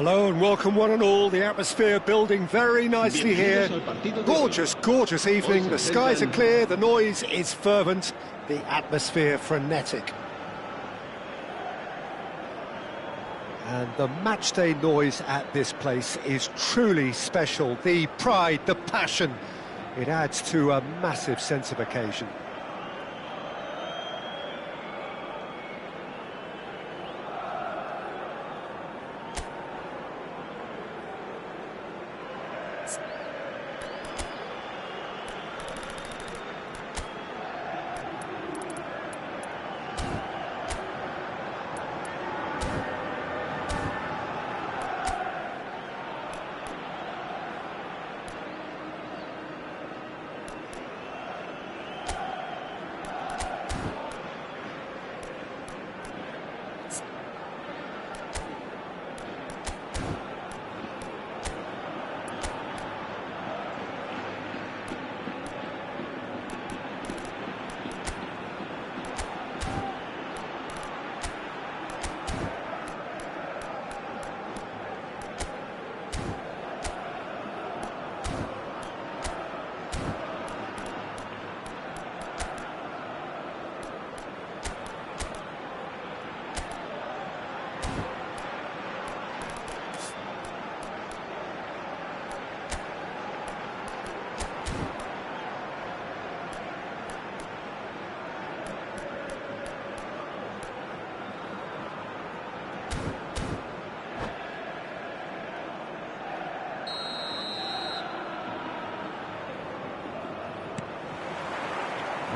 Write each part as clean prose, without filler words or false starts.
Hello and welcome one and all. The atmosphere building very nicely here. Gorgeous, gorgeous evening. The skies are clear, the noise is fervent, the atmosphere frenetic. And the matchday noise at this place is truly special. The pride, the passion, it adds to a massive sense of occasion.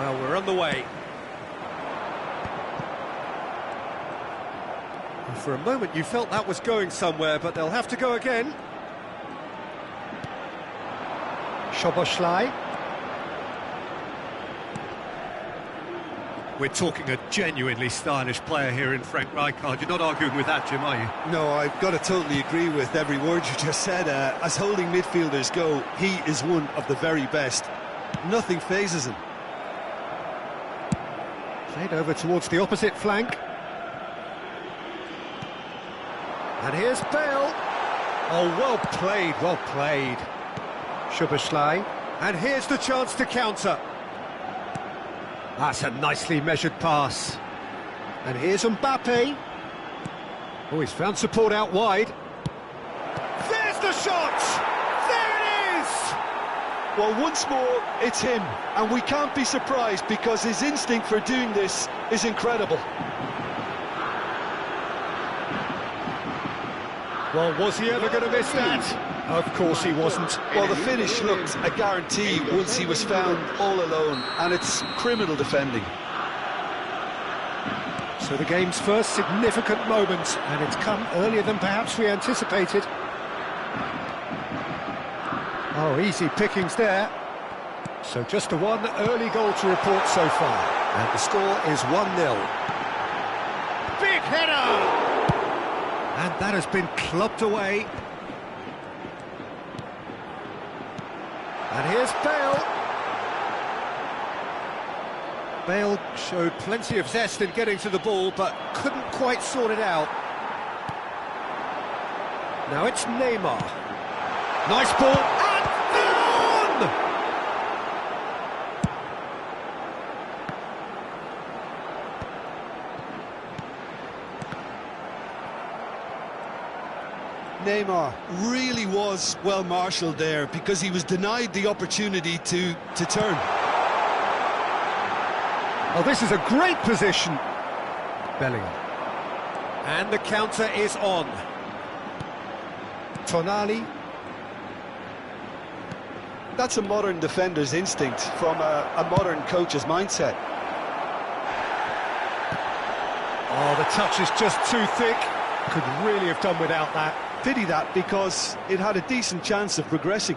Well, we're on the way. For a moment you felt that was going somewhere, but they'll have to go again. Szoboszlai. We're talking a genuinely stylish player here in Frank Rijkaard. You're not arguing with that, Jim, are you? No, I've got to totally agree with every word you just said. As holding midfielders go, he is one of the very best. Nothing phases him. Played over towards the opposite flank. And here's Bale. Oh, well played, well played. Szoboszlai. And here's the chance to counter. That's a nicely measured pass. And here's Mbappe. Oh, he's found support out wide. There's the shot! There it is! Well, once more, it's him. And we can't be surprised because his instinct for doing this is incredible. Well, was he ever going to miss that? Of course he wasn't. Well, the finish looked a guarantee once he was found all alone, and it's criminal defending. So the game's first significant moment, and it's come earlier than perhaps we anticipated. Oh, easy pickings there. So just the one early goal to report so far, and the score is 1-0. Big header! And that has been clubbed away. And here's Bale. Bale showed plenty of zest in getting to the ball, but couldn't quite sort it out. Now it's Neymar. Nice ball, and they're on! Neymar really was well marshalled there because he was denied the opportunity to turn. Oh, this is a great position. Bellingham. And the counter is on. Tonali. That's a modern defender's instinct from a modern coach's mindset. Oh, the touch is just too thick. Could really have done without that. Pity that, because it had a decent chance of progressing.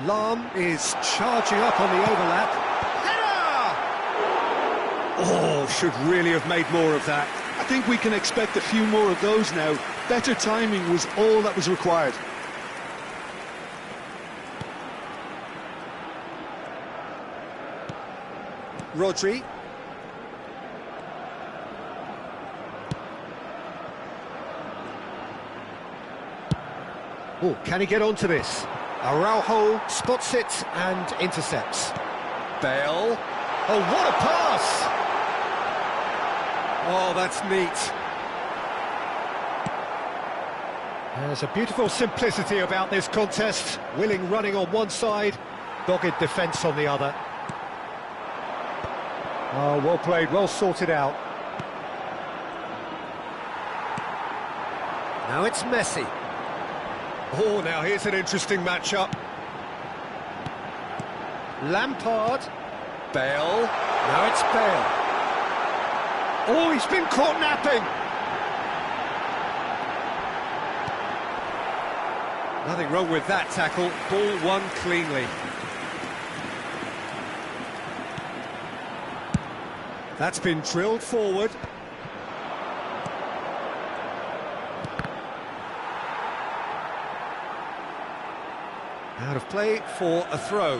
Lahm is charging up on the overlap. Header! Oh, should really have made more of that. I think we can expect a few more of those now. Better timing was all that was required. Rodri. Oh, can he get onto this? Araujo spots it and intercepts. Bale. Oh, what a pass! Oh, that's neat. There's a beautiful simplicity about this contest. Willing running on one side, dogged defence on the other. Oh, well played, well sorted out. Now it's Messi. Oh, now here's an interesting matchup. Lampard. Bale. Now it's Bale. Oh, he's been caught napping. Nothing wrong with that tackle. Ball won cleanly. That's been drilled forward. Out of play for a throw.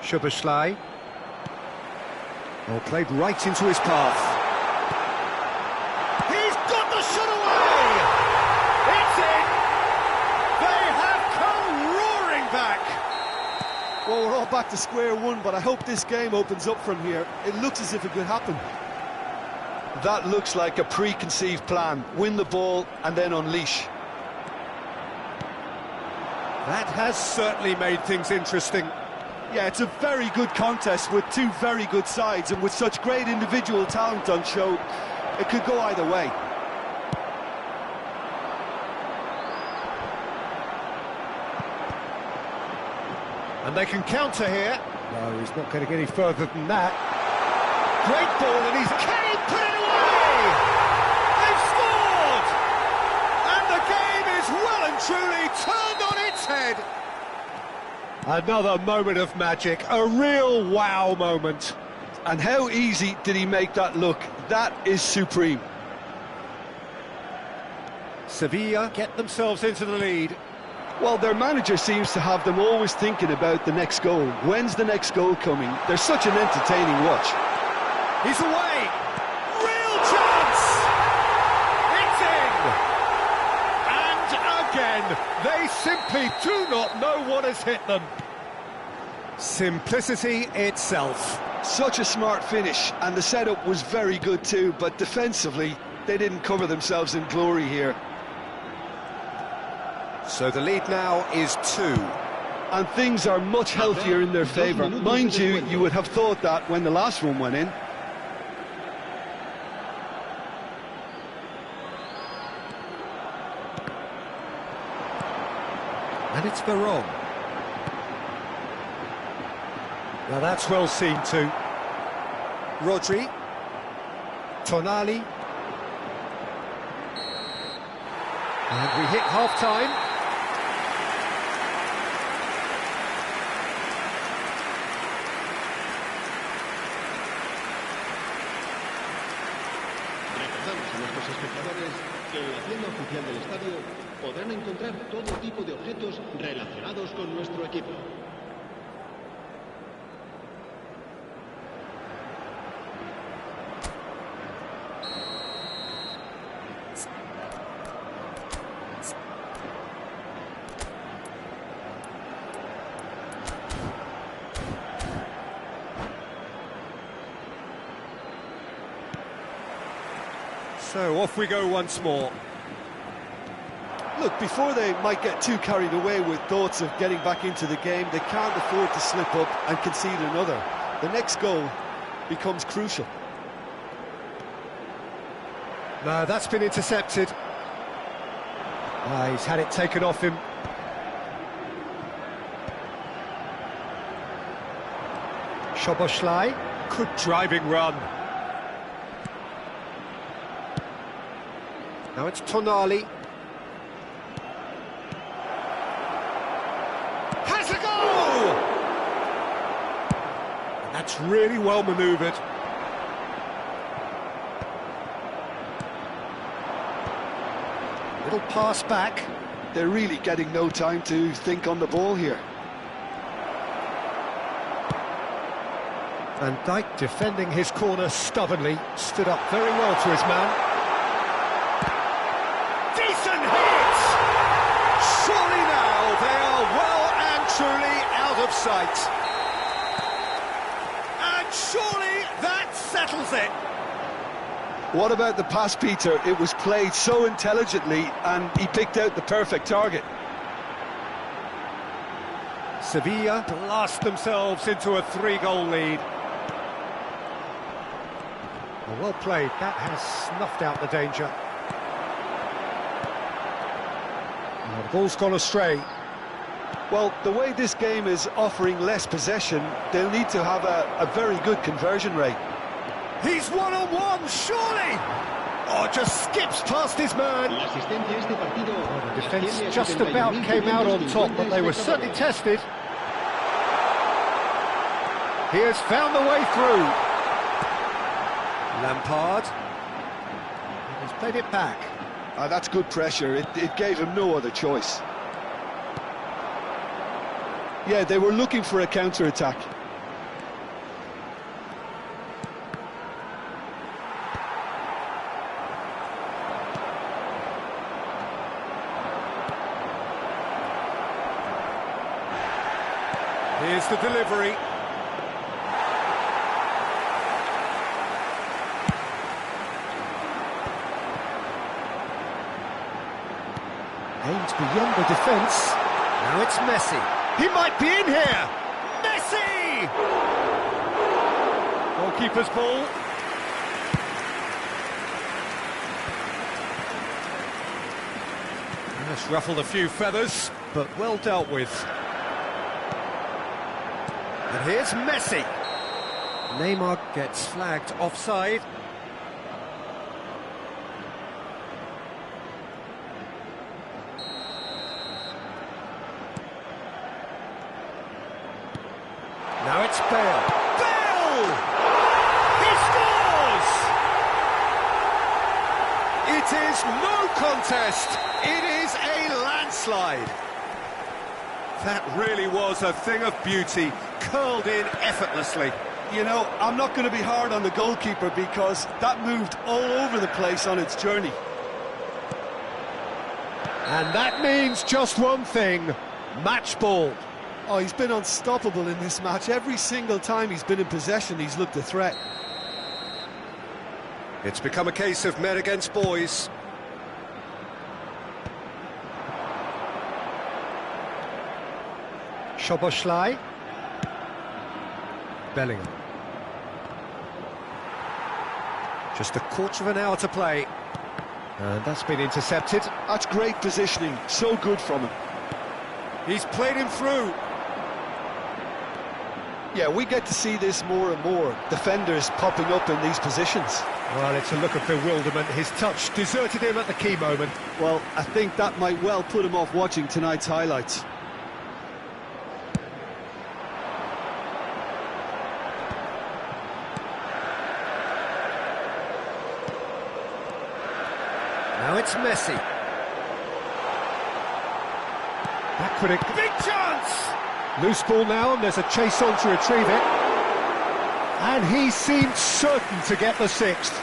Szoboszlai. Well, played right into his path. He's got the shot away! It's in! They have come roaring back! Well, we're all back to square one, but I hope this game opens up from here. It looks as if it could happen. That looks like a preconceived plan. Win the ball and then unleash. That has certainly made things interesting. Yeah, it's a very good contest with two very good sides, and with such great individual talent on show, it could go either way. And they can counter here. No, he's not going to get any further than that. Great ball, and can he put it away? They've scored! And the game is well and truly turned on its head. Another moment of magic, a real wow moment. And how easy did he make that look? That is supreme. Sevilla get themselves into the lead. Well, their manager seems to have them always thinking about the next goal. When's the next goal coming? They're such an entertaining watch. He's away! Real chance! It's in! And again, they simply do not know what has hit them. Simplicity itself. Such a smart finish, and the setup was very good too, but defensively, they didn't cover themselves in glory here. So the lead now is 2. And things are much healthier in their favour. Mind you, you would have thought that when the last one went in. And it's Veron. Now that's well seen too. Rodri. Tonali. And we hit half-time. Recordamos a nuestros espectadores que en la tienda oficial del estadio podrán encontrar todo tipo de objetos relacionados con nuestro equipo. So off we go once more. Look, before they might get too carried away with thoughts of getting back into the game, they can't afford to slip up and concede another. The next goal becomes crucial. No, that's been intercepted. He's had it taken off him. Szoboszlai, good driving run. Now it's Tonali. Has a goal! And that's really well manoeuvred. Little pass back. They're really getting no time to think on the ball here. Van Dijk defending his corner stubbornly, stood up very well to his man. Decent hit! Surely now they are well and truly out of sight. And surely that settles it. What about the pass, Peter? It was played so intelligently and he picked out the perfect target. Sevilla blast themselves into a 3-goal lead. Well played, that has snuffed out the danger. The ball's gone astray. Well, the way this game is offering less possession, they'll need to have a very good conversion rate. He's one-on-one, surely! Oh, just skips past his man. The defence just about came out on top, but they were certainly tested. He has found the way through. Lampard. He's played it back. That's good pressure. It gave him no other choice. Yeah, they were looking for a counter-attack. Here's the delivery. Aimed beyond the defence. Now it's Messi. He might be in here. Messi! play. Goalkeeper's ball. That's ruffled a few feathers, but well dealt with. And here's Messi. Neymar gets flagged offside. Now it's Bale. Bale! He scores! It is no contest. It is a landslide. That really was a thing of beauty, curled in effortlessly. You know, I'm not going to be hard on the goalkeeper because that moved all over the place on its journey. And that means just one thing, match ball. Oh, he's been unstoppable in this match. Every single time he's been in possession, he's looked a threat. It's become a case of men against boys. Szoboszlai. Bellingham. Just a quarter of an hour to play. And that's been intercepted. That's great positioning, so good from him. He's played him through. Yeah, we get to see this more and more. Defenders popping up in these positions. Well, it's a look of bewilderment. His touch deserted him at the key moment. Well, I think that might well put him off watching tonight's highlights. Now it's Messi. Backward, big chance! Loose ball now, and there's a chase on to retrieve it. And he seemed certain to get the sixth.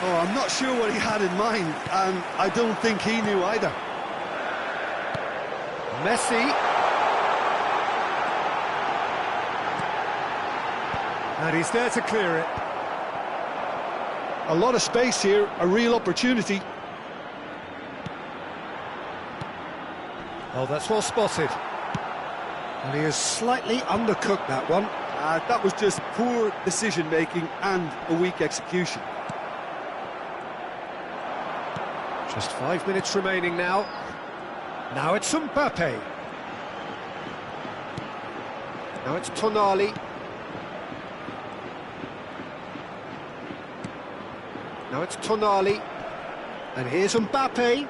Oh, I'm not sure what he had in mind, and I don't think he knew either. Messi. And he's there to clear it. A lot of space here, a real opportunity. Oh, that's well spotted. And he has slightly undercooked that one. That was just poor decision-making and a weak execution. Just 5 minutes remaining now. Now it's Mbappe. Now it's Tonali. Now it's Tonali. And here's Mbappe.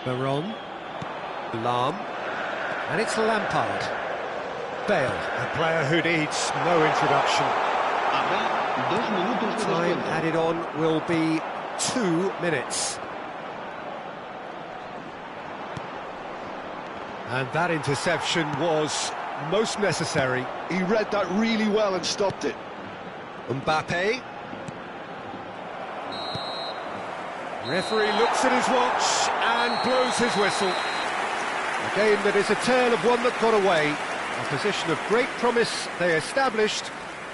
Baron. Lam. And it's Lampard. Bale, a player who needs no introduction. Time added on will be 2 minutes. And that interception was most necessary. He read that really well and stopped it. Mbappe. Referee looks at his watch and blows his whistle. A game that is a tale of one that got away. A position of great promise they established,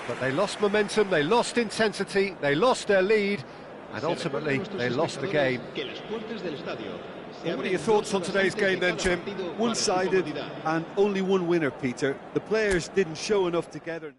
but they lost momentum, they lost intensity, they lost their lead, and ultimately they lost the game. Well, what are your thoughts on today's game then, Jim? One-sided and only one winner, Peter. The players didn't show enough together.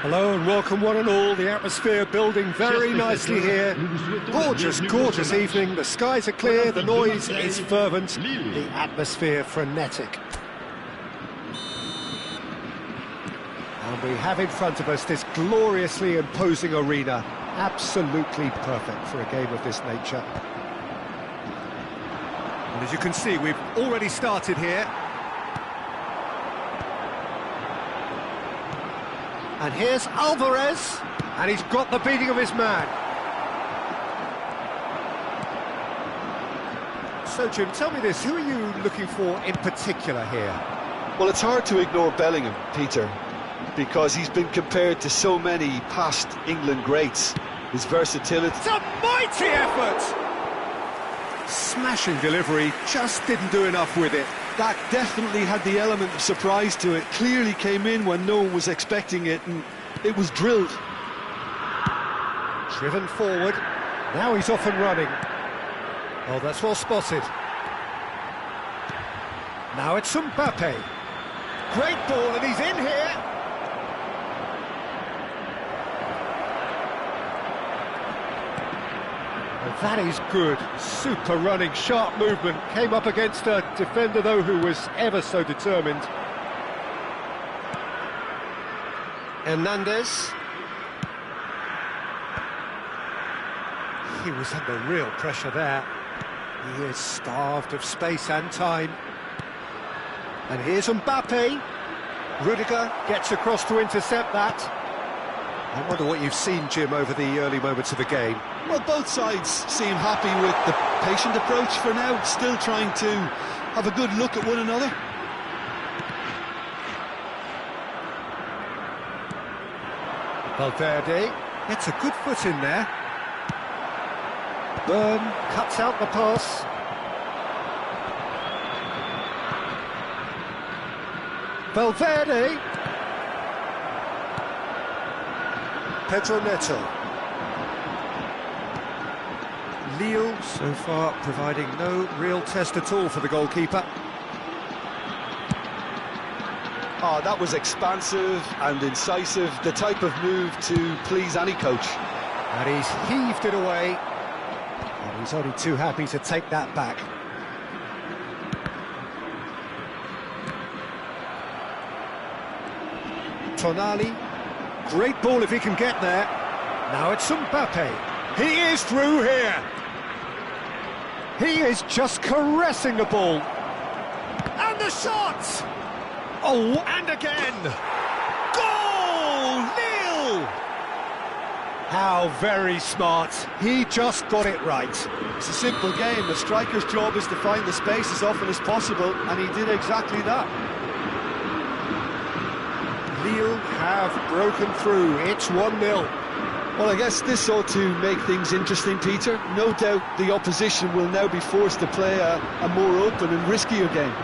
Hello and welcome one and all, the atmosphere building very nicely here. Gorgeous, gorgeous evening, the skies are clear, the noise is fervent, the atmosphere frenetic. And we have in front of us this gloriously imposing arena, absolutely perfect for a game of this nature. And as you can see, we've already started here. And here's Alvarez, and he's got the beating of his man. So, Jim, tell me this, who are you looking for in particular here? Well, it's hard to ignore Bellingham, Peter. because he's been compared to so many past England greats. His versatility... It's a mighty effort! Smashing delivery, just didn't do enough with it. That definitely had the element of surprise to it. Clearly came in when no one was expecting it, and it was drilled. Driven forward, now he's off and running. Oh, that's well spotted. Now it's Mbappe. Great ball, and he's in here. And that is good. Super running, sharp movement. Came up against a defender, though, who was ever so determined. Hernandez. He was under real pressure there. He is starved of space and time. And here's Mbappe. Rudiger gets across to intercept that. I wonder what you've seen, Jim, over the early moments of the game. Well, both sides seem happy with the patient approach for now, still trying to have a good look at one another. Valverde gets a good foot in there. Burn cuts out the pass. Valverde. Pedro Neto. Lille so far providing no real test at all for the goalkeeper. Oh, that was expansive and incisive, the type of move to please any coach. And he's heaved it away. And he's only too happy to take that back. Tonali. Great ball if he can get there. Now it's Mbappe. He is through here. He is just caressing the ball. And the shot! Oh, and again! Goal! Nil! How very smart. He just got it right. It's a simple game. The striker's job is to find the space as often as possible, and he did exactly that. Lille have broken through. It's 1-0. Well, I guess this ought to make things interesting, Peter. No doubt the opposition will now be forced to play a more open and riskier game.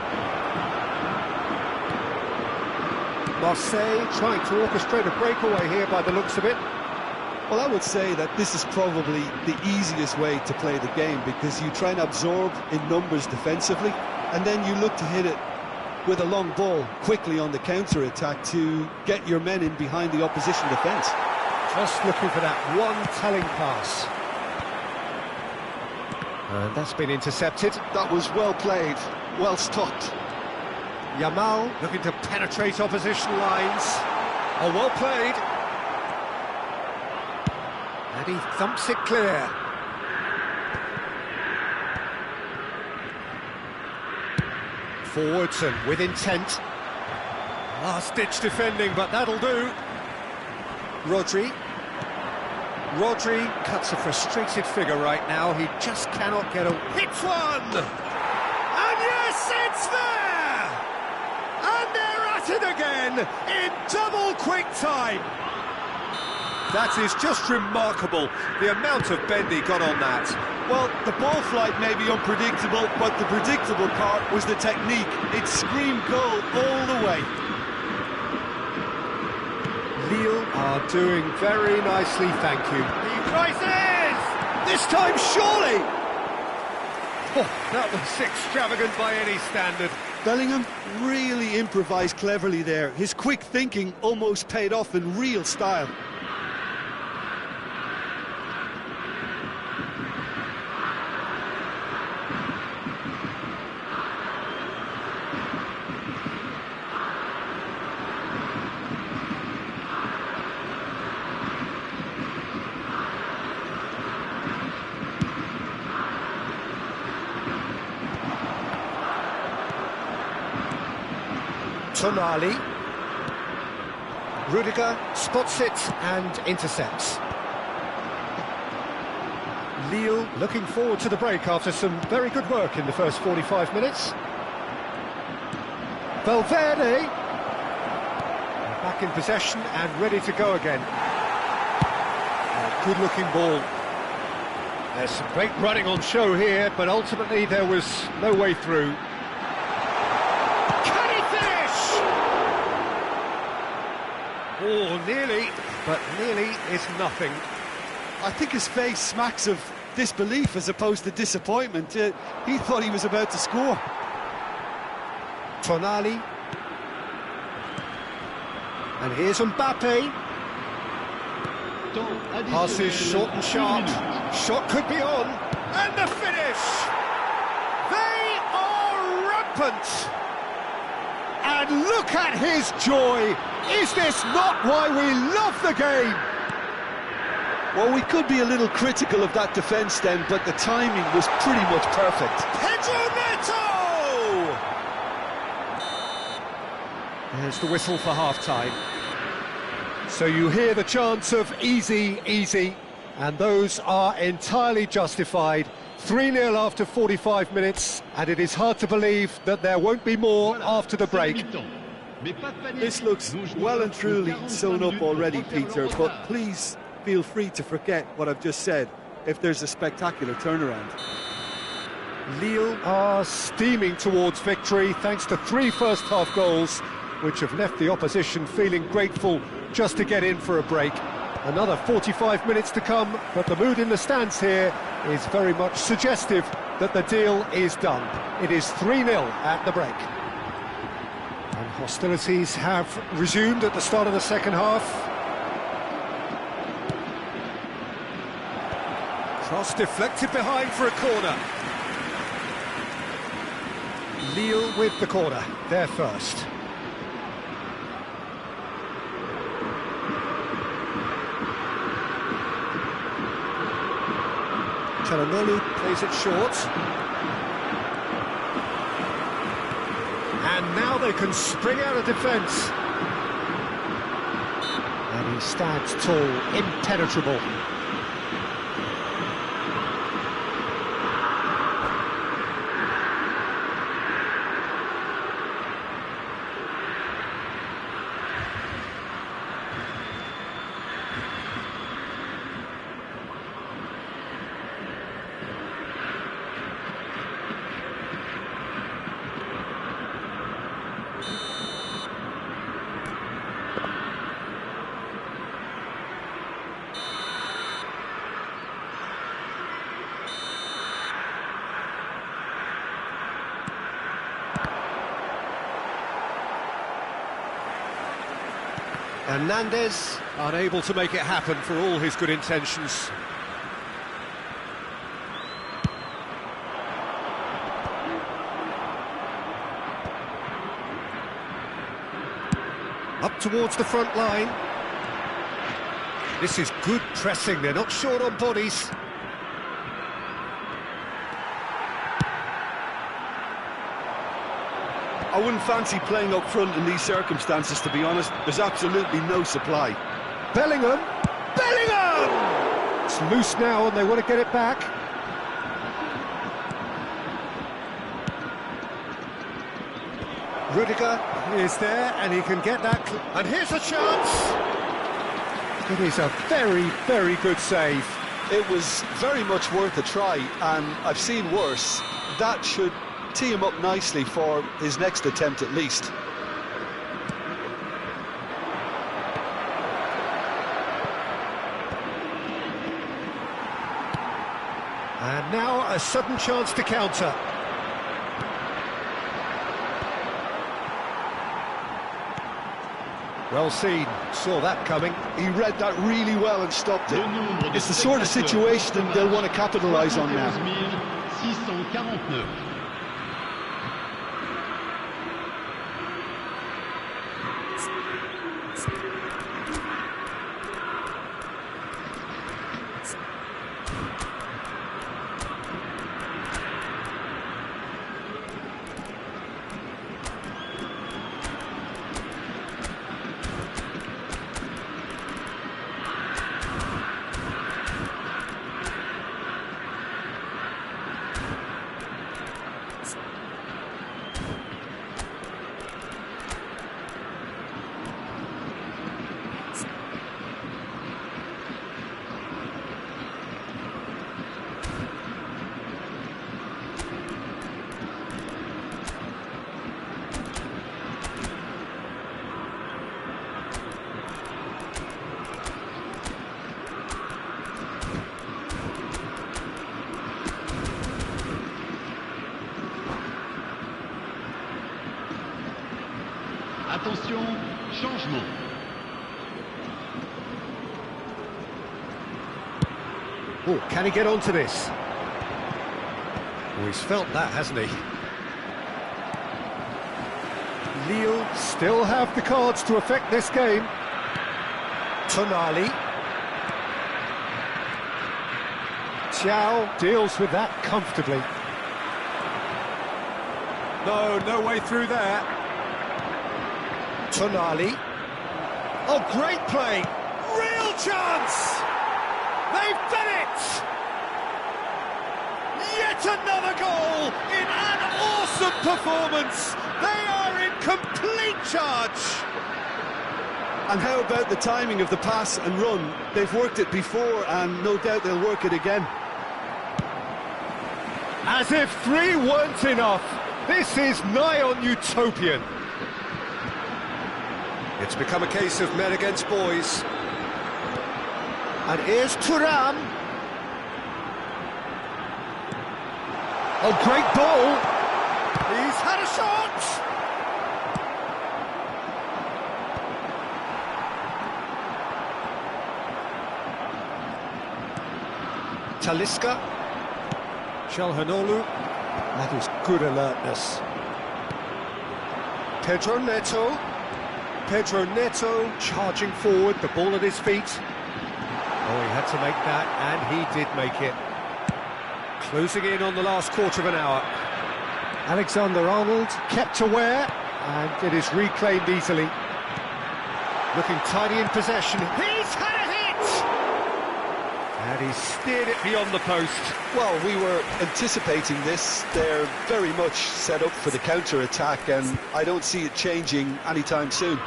Marseille trying to orchestrate a breakaway here by the looks of it. Well, I would say that this is probably the easiest way to play the game, because you try and absorb in numbers defensively, and then you look to hit it with a long ball quickly on the counter-attack to get your men in behind the opposition defence. Just looking for that one telling pass. And that's been intercepted. That was well played, well stopped. Yamal looking to penetrate opposition lines. Oh, well played. And he thumps it clear. Forwards and with intent. Last-ditch defending, but that'll do. Rodri cuts a frustrated figure right now. He just cannot get a... Hits one! And yes, it's there! And they're at it again in double quick time. That is just remarkable, the amount of bend he got on that. Well, the ball flight may be unpredictable, but the predictable part was the technique. It screamed goal all the way. Lille are doing very nicely, thank you. He rises! This time, surely! Oh, that was extravagant by any standard. Bellingham really improvised cleverly there. His quick thinking almost paid off in real style. Tonali. Rudiger spots it and intercepts. Lille looking forward to the break after some very good work in the first 45 minutes. Valverde. back in possession and ready to go again. A good-looking ball. There's some great running on show here, but ultimately there was no way through. Can he finish? Oh, nearly, but nearly is nothing. I think his face smacks of disbelief as opposed to disappointment. He thought he was about to score. Tonali. And here's Mbappe. Passes short and sharp. Shot could be on. And the finish! They are rampant! And look at his joy! Is this not why we love the game? Well, we could be a little critical of that defence then, but the timing was pretty much perfect. Pedro Neto! There's the whistle for half-time. So you hear the chants of easy, easy, and those are entirely justified. 3-0 after 45 minutes, and it is hard to believe that there won't be more after the break. This looks well and truly sewn up already, Peter, but please feel free to forget what I've just said if there's a spectacular turnaround. Lille are steaming towards victory thanks to 3 first-half goals, which have left the opposition feeling grateful just to get in for a break. Another 45 minutes to come, but the mood in the stands here is very much suggestive that the deal is done. It is 3-0 at the break. And hostilities have resumed at the start of the second half. Cross deflected behind for a corner. Lille with the corner, they're first. Çalhanoğlu plays it short. And now they can spring out of defence. And he stands tall, impenetrable. Hernandez unable to make it happen for all his good intentions. Up towards the front line. This is good pressing, they're not short on bodies. I wouldn't fancy playing up front in these circumstances, to be honest. There's absolutely no supply. Bellingham! Bellingham! It's loose now and they want to get it back. Rudiger is there and he can get that. And here's a chance! It is a very, very good save. It was very much worth a try, and I've seen worse. That should tee him up nicely for his next attempt at least. And now a sudden chance to counter. Well seen, saw that coming. He read that really well and stopped it. It's the sort of situation they'll want to capitalise on now. 649. Attention, changement. Oh, can he get onto this? Oh, he's felt that, hasn't he? Lille still have the cards to affect this game. Tonali. Xiao deals with that comfortably. No way through there. Tonali. Oh, great play! Real chance! They've done it! Yet another goal in an awesome performance! They are in complete charge! And how about the timing of the pass and run? They've worked it before and no doubt they'll work it again. As if 3 weren't enough, this is nigh on utopian. It's become a case of men against boys. And here's Thuram. Oh, great ball. He's had a shot. Talisca. Calhanoglu. That is good alertness. Pedro Neto. Pedro Neto charging forward, the ball at his feet. Oh, he had to make that, and he did make it. Closing in on the last quarter of an hour. Alexander-Arnold kept aware, and it is reclaimed easily. Looking tidy in possession. He's had a hit! And he steered it beyond the post. Well, we were anticipating this. They're very much set up for the counter-attack, and I don't see it changing anytime soon.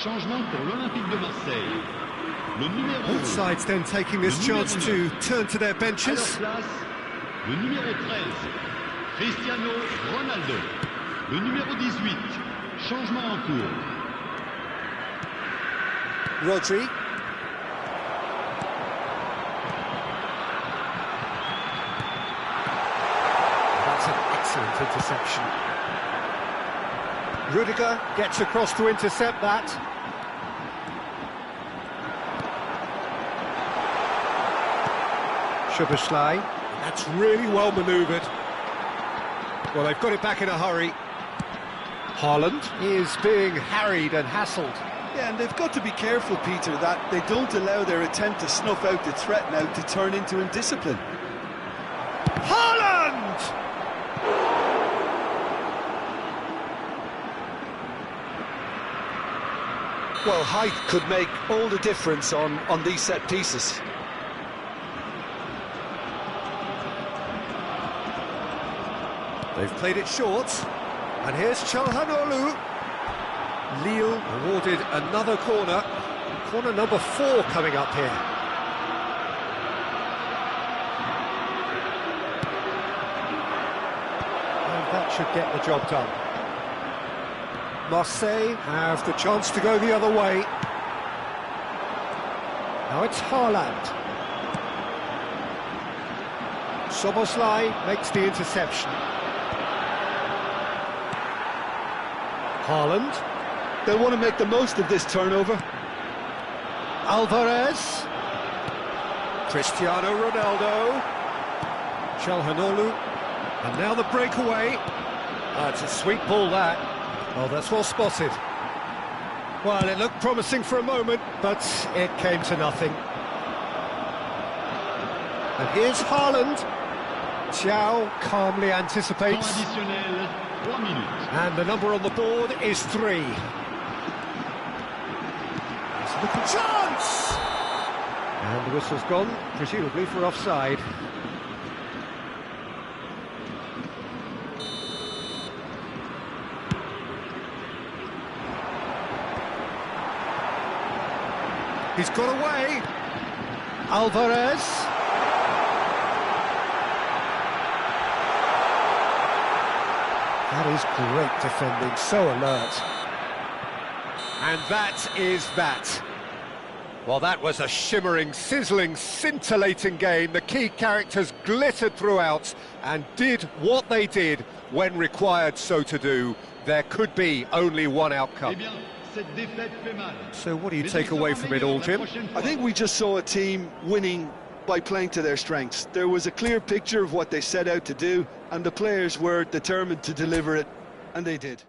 Changement pour l'Olympique de Marseille. Le numéro... Both sides then taking this chance to turn to their benches. À leur place, le numéro 13, Cristiano Ronaldo. Le numéro 18, changement en cours. Rodri. That's an excellent interception. Rudiger gets across to intercept that. Szoboszlai. That's really well manoeuvred. Well, they've got it back in a hurry. Haaland is being harried and hassled. Yeah, and they've got to be careful, Peter, that they don't allow their attempt to snuff out the threat now to turn into indiscipline. Haaland! Well, height could make all the difference on these set pieces. They've played it short, and here's Calhanoglu. Lille awarded another corner. Corner number 4 coming up here. And that should get the job done. Marseille have the chance to go the other way. Now it's Haaland. Szoboszlai makes the interception. Haaland. They'll want to make the most of this turnover. Alvarez. Cristiano Ronaldo. Calhanoglu. And now the breakaway. It's a sweet ball, that. Oh, that's well spotted. Well, it looked promising for a moment, but it came to nothing. And here's Haaland. Xiao calmly anticipates. Temps additionnel, And the number on the board is 3. There's a little chance! And the whistle's gone, presumably for offside. He's got away. Alvarez. That is great defending, so alert. And that is that. Well, that was a shimmering, sizzling, scintillating game. The key characters glittered throughout and did what they did when required so to do. There could be only one outcome. So what do you take away from it all, Jim? I think we just saw a team winning by playing to their strengths. There was a clear picture of what they set out to do, and the players were determined to deliver it, and they did.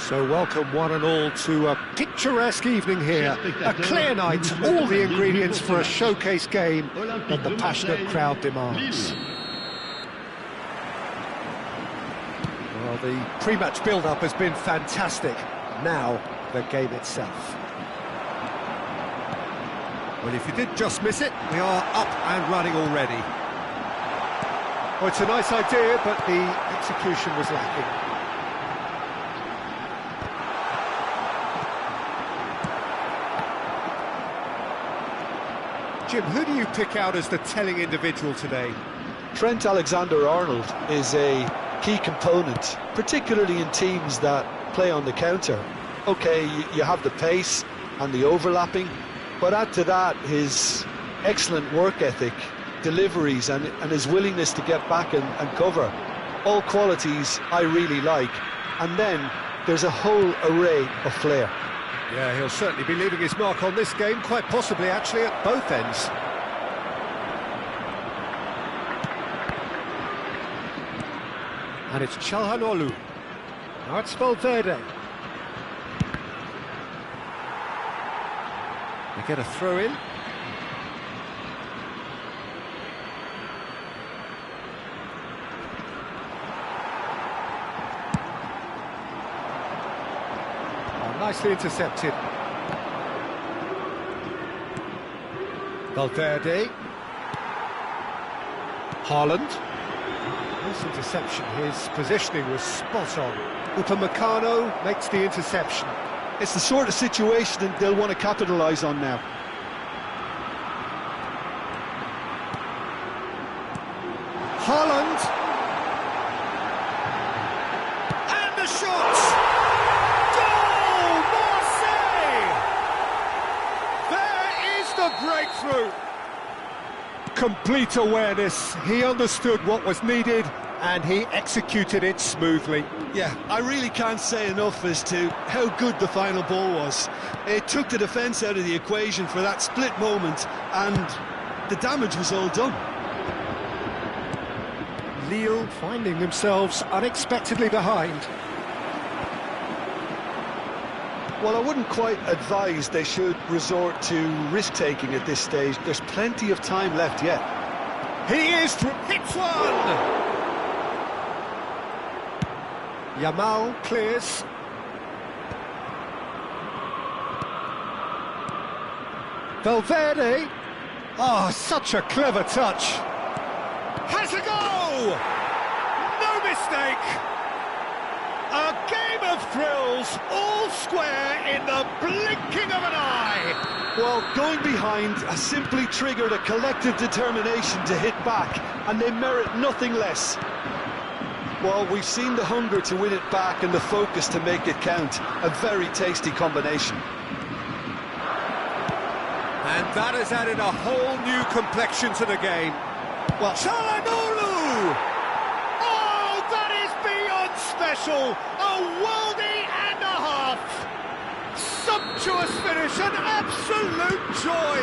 So welcome one and all to a picturesque evening here. A clear night, all the ingredients for a showcase game that the passionate crowd demands. Well, the pre-match build-up has been fantastic. Now, the game itself. Well, if you did just miss it, we are up and running already. Well, it's a nice idea, but the execution was lacking. Jim, who do you pick out as the telling individual today? Trent Alexander-Arnold is a key component, particularly in teams that play on the counter. Okay, you have the pace and the overlapping, but add to that his excellent work ethic, deliveries and his willingness to get back and cover. All qualities I really like. And then there's a whole array of flair. Yeah, he'll certainly be leaving his mark on this game, quite possibly actually at both ends. And it's Çalhanoğlu. Now it's Valverde. They get a throw in. Nicely intercepted. Valverde. Haaland. Nice interception. His positioning was spot on. Upamecano makes the interception. It's the sort of situation that they'll want to capitalise on now. Haaland. And the shot! The breakthrough. Complete awareness. He understood what was needed and he executed it smoothly. Yeah, I really can't say enough as to how good the final ball was. It took the defence out of the equation for that split moment and the damage was all done. Lille finding themselves unexpectedly behind. Well, I wouldn't quite advise they should resort to risk-taking at this stage. There's plenty of time left yet. He is hits one! Yamal clears. Valverde. Oh, such a clever touch. Has a go! No mistake! A game of thrills, all square in the blinking of an eye. Well, going behind has simply triggered a collective determination to hit back, and they merit nothing less. Well, we've seen the hunger to win it back and the focus to make it count. A very tasty combination. And that has added a whole new complexion to the game. Well, Çalhanoğlu! Special, a worldie and a half. Sumptuous finish, an absolute joy.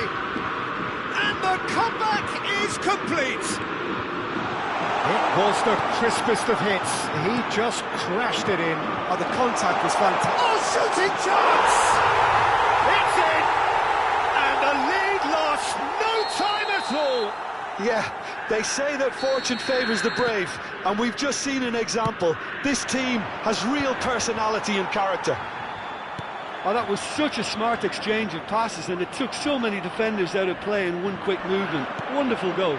And the comeback is complete. It was the crispest of hits. He just crashed it in. Oh, the contact was fantastic. Oh, shooting chance! It's in. And the lead lost no time at all. Yeah, they say that fortune favours the brave, and we've just seen an example. This team has real personality and character. Oh, that was such a smart exchange of passes, and it took so many defenders out of play in one quick movement. Wonderful goal.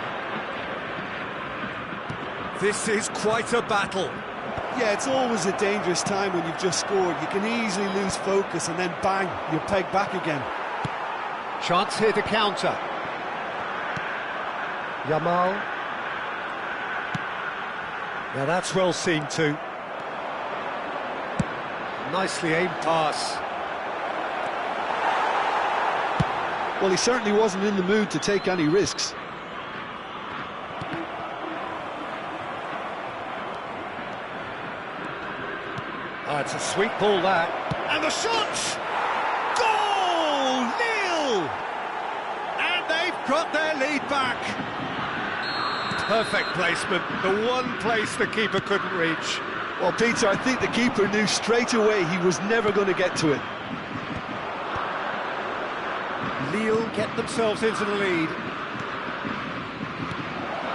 This is quite a battle. Yeah, it's always a dangerous time when you've just scored. You can easily lose focus, and then bang, you're pegged back again. Chance here to counter. Yamal. Now that's well seen too. Nicely aimed pass. Well, he certainly wasn't in the mood to take any risks. Oh, it's a sweet ball that. And the shot! Goal! Lille! And they've got their lead back. Perfect placement, the one place the keeper couldn't reach. Well, Peter, I think the keeper knew straight away he was never going to get to it. Lille get themselves into the lead.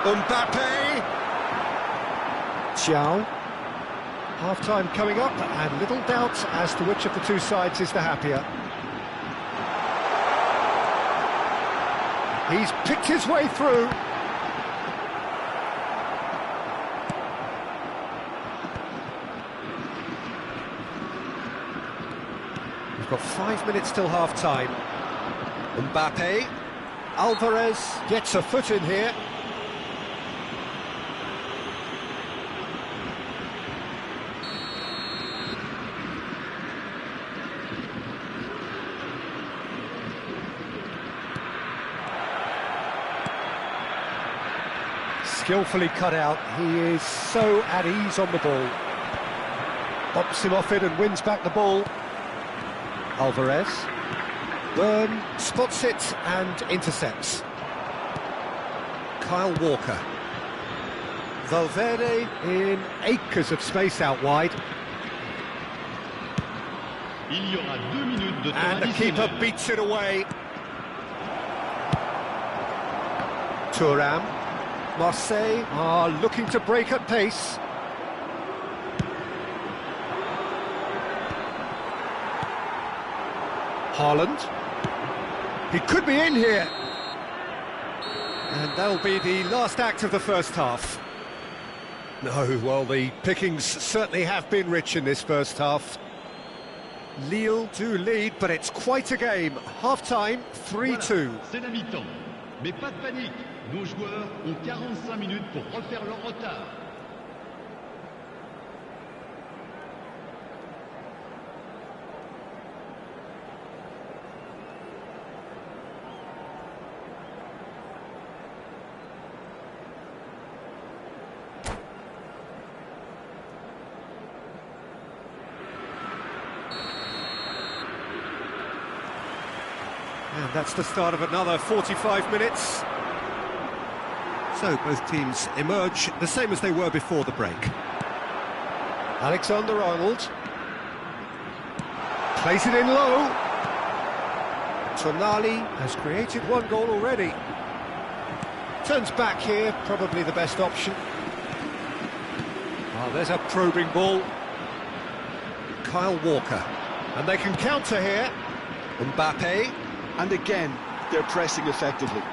Mbappe. Xiao. Half-time coming up, and little doubt as to which of the two sides is the happier. He's picked his way through. We've got 5 minutes till half-time. Mbappe. Alvarez gets a foot in here. Skillfully cut out. He is so at ease on the ball. Bumps him off it and wins back the ball. Alvarez. Byrne spots it and intercepts. Kyle Walker. Valverde in acres of space out wide. And the keeper beats it away. Thuram. Marseille are looking to break at pace. Haaland. He could be in here. And that'll be the last act of the first half. No, well, the pickings certainly have been rich in this first half. Lille do lead, but it's quite a game. Half-time, 3-2. Voilà, c'est la mi-temps. Mais pas de panique. Nos joueurs ont 45 minutes pour refaire leur retard. And that's the start of another 45 minutes. So both teams emerge the same as they were before the break. Alexander-Arnold plays it in low. Tonali has created one goal already. Turns back here, probably the best option. Oh, there's a probing ball. Kyle Walker. And they can counter here. Mbappe. And again, they're pressing effectively.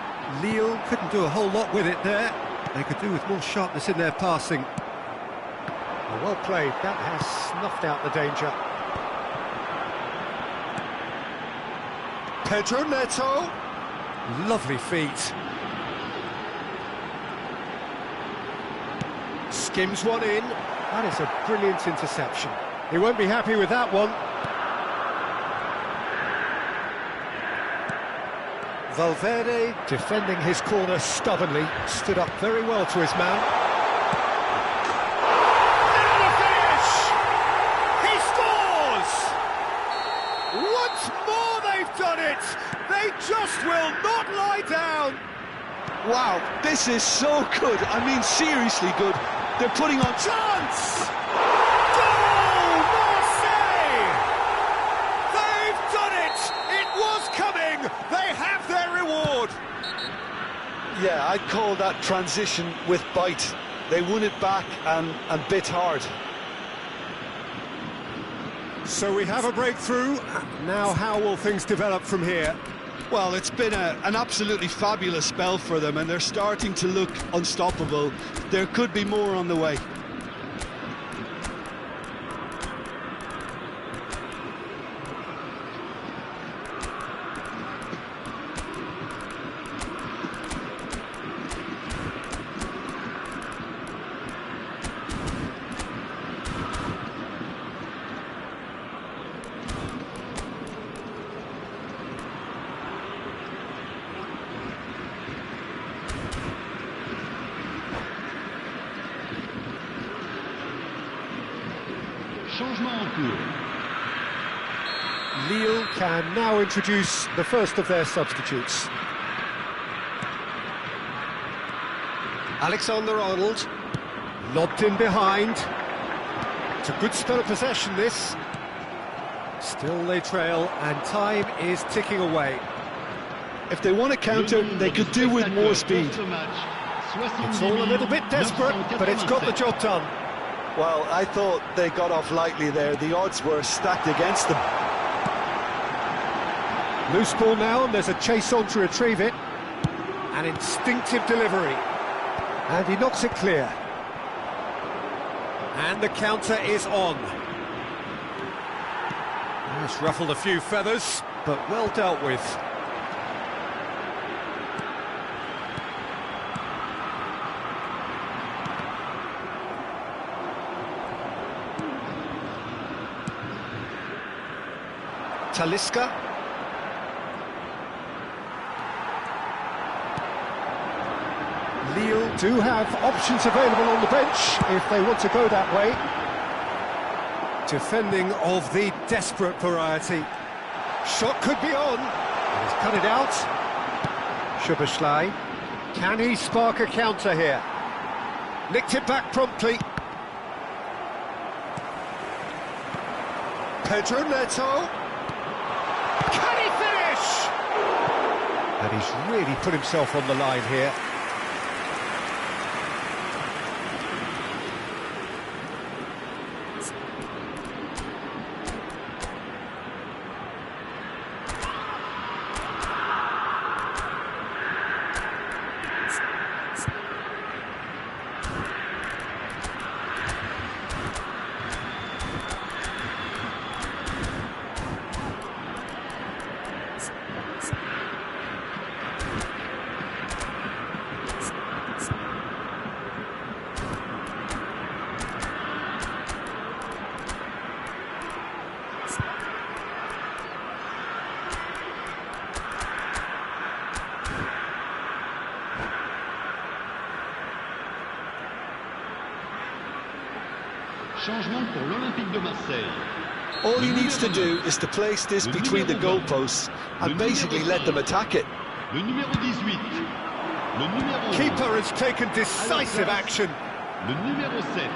Lille couldn't do a whole lot with it there. They could do with more sharpness in their passing. Oh, well played. That has snuffed out the danger. Pedro Neto. Lovely feet. Skims one in. That is a brilliant interception. He won't be happy with that one. Valverde, defending his corner stubbornly, stood up very well to his man. And the finish! He scores! Once more they've done it! They just will not lie down! Wow, this is so good. I mean, seriously good. They're putting on... Chance! Goal! Marseille! They've done it! It was coming! They have their reward! Yeah, I'd call that transition with bite. They won it back and bit hard. So we have a breakthrough. Now how will things develop from here? Well, it's been an absolutely fabulous spell for them, and they're starting to look unstoppable. There could be more on the way. Changement en cours. Lille can now introduce the first of their substitutes. Alexander-Arnold, lobbed in behind. It's a good spell of possession, this. Still they trail, and time is ticking away. If they want to counter, they could do with more speed. It's all a little bit desperate, but it's got the job done. Well, I thought they got off lightly there. The odds were stacked against them. Loose ball now, and there's a chase on to retrieve it. An instinctive delivery. And he knocks it clear. And the counter is on. It's ruffled a few feathers, but well dealt with. Talisca. Lille do have options available on the bench if they want to go that way. Defending of the desperate variety. Shot could be on. He's cut it out. Schuberschlei. Can he spark a counter here? Nicked it back promptly. Pedro Neto. Can he finish? And he's really put himself on the line here. Changement pour l'Olympique de Marseille. All he needs to do is to place this between the goalposts and basically let them attack it. Le numéro 18. Le numéro Keeper has taken decisive action. Le numéro 7.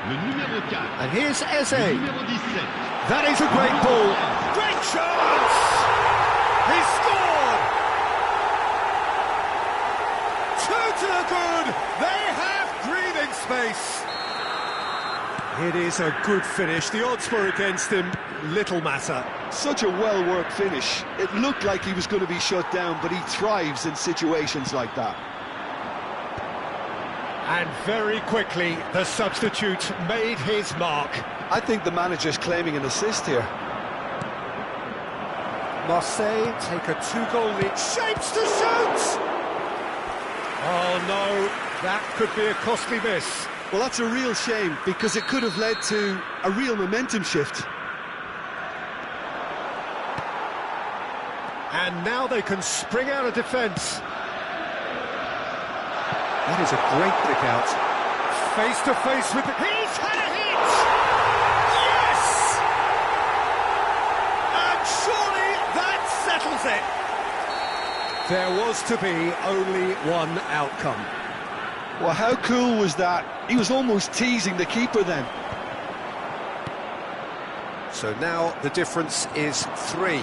Le numéro 4. And here's Le Eze. numéro 17. That is a great ball. Great chance! He scored! Two to the good. They have breathing space. It is a good finish. The odds were against him. Little matter. Such a well-worked finish. It looked like he was going to be shut down, but he thrives in situations like that. And very quickly, the substitute made his mark. I think the manager's claiming an assist here. Marseille take a two-goal lead. Shapes to shoot! Oh no, that could be a costly miss. Well, that's a real shame, because it could have led to a real momentum shift. And now they can spring out of defence. That is a great pick out. Face to face with... He's had a hit! Yes! And surely that settles it. There was to be only one outcome. Well, how cool was that? He was almost teasing the keeper then. So now the difference is 3.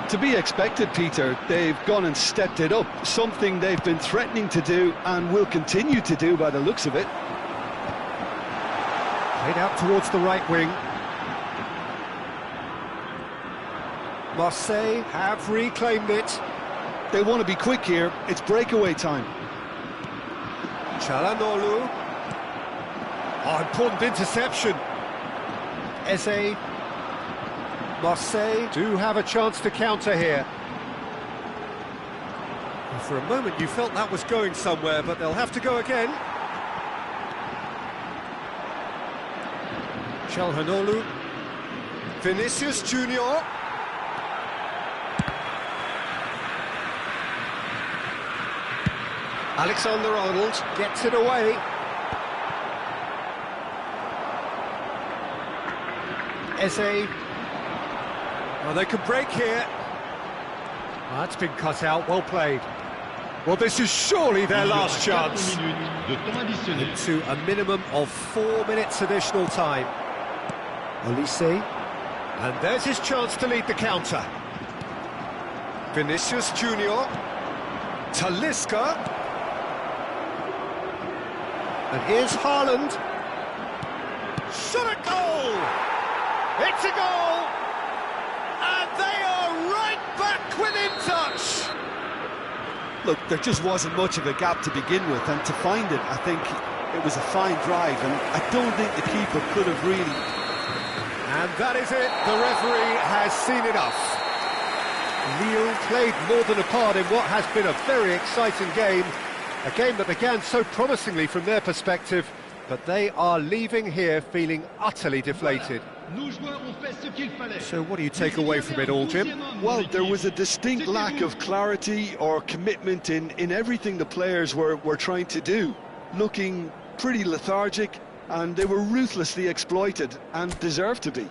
To be expected, Peter. They've gone and stepped it up, something they've been threatening to do and will continue to do by the looks of it. Played out towards the right wing. Marseille have reclaimed it. They want to be quick here. It's breakaway time. Çalhanoğlu. Oh, important interception. Eze. Marseille do have a chance to counter here. And for a moment you felt that was going somewhere, but they'll have to go again. Çalhanoğlu. Vinicius Junior. Alexander-Arnold gets it away. Eze. Oh, they can break here. Oh, that's been cut out, well played. Well, this is surely their last chance. Into a minimum of 4 minutes additional time. Olise. And there's his chance to lead the counter. Vinicius Junior. Talisca. And here's Haaland. Shot a goal! It's a goal! And they are right back within touch! Look, there just wasn't much of a gap to begin with, and to find it, I think it was a fine drive, and I don't think the keeper could have really... And that is it, the referee has seen enough. Lille played more than a part in what has been a very exciting game. A game that began so promisingly from their perspective, but they are leaving here feeling utterly deflated. So what do you take away from it all, Jim? Well, there was a distinct lack of clarity or commitment in everything the players were trying to do. Looking pretty lethargic, and they were ruthlessly exploited and deserved to be.